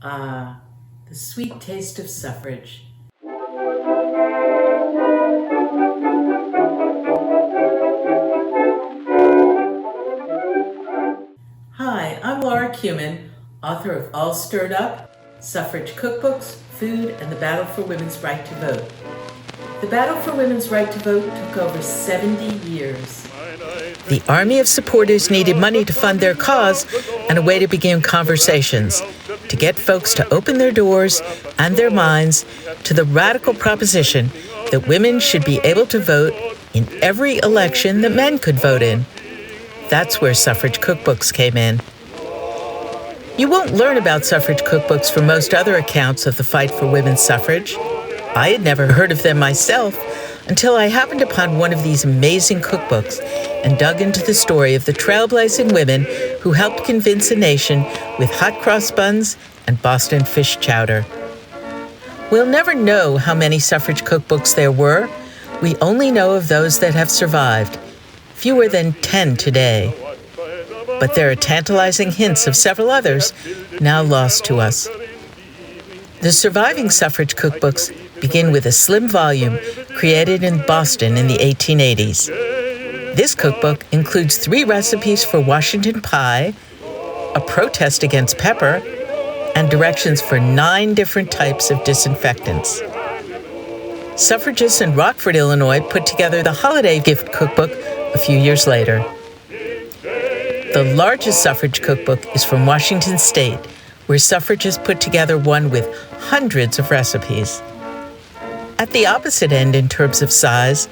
Ah, the sweet taste of suffrage. Hi, I'm Laura Cumin, author of All Stirred Up, Suffrage Cookbooks, Food, and the Battle for Women's Right to Vote. The battle for women's right to vote took over 70 years. The army of supporters needed money to fund their cause and a way to begin conversations, to get folks to open their doors and their minds to the radical proposition that women should be able to vote in every election that men could vote in. That's where Suffrage Cookbooks came in. You won't learn about Suffrage Cookbooks from most other accounts of the fight for women's suffrage. I had never heard of them myself until I happened upon one of these amazing cookbooks and dug into the story of the trailblazing women who helped convince a nation with hot cross buns and Boston fish chowder. We'll never know how many suffrage cookbooks there were. We only know of those that have survived, fewer than 10 today. But there are tantalizing hints of several others now lost to us. The surviving suffrage cookbooks begin with a slim volume created in Boston in the 1880s. This cookbook includes 3 recipes for Washington pie, a protest against pepper, and directions for 9 different types of disinfectants. Suffragists in Rockford, Illinois put together the holiday gift cookbook a few years later. The largest suffrage cookbook is from Washington State, where suffragists put together one with hundreds of recipes. At the opposite end in terms of size,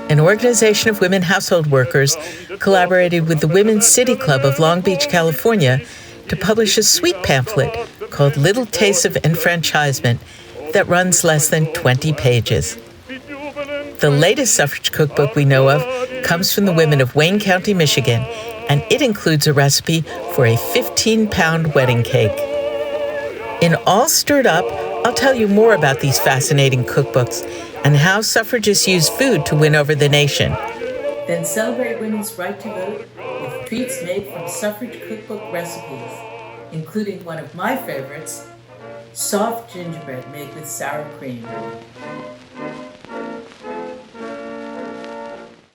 an organization of women household workers collaborated with the Women's City Club of Long Beach, California, to publish a sweet pamphlet called Little Tastes of Enfranchisement that runs less than 20 pages. The latest suffrage cookbook we know of comes from the women of Wayne County, Michigan, and it includes a recipe for a 15-pound wedding cake. In All Stirred Up, I'll tell you more about these fascinating cookbooks and how suffragists use food to win over the nation. Then celebrate women's right to vote with treats made from suffrage cookbook recipes, including one of my favorites, soft gingerbread made with sour cream.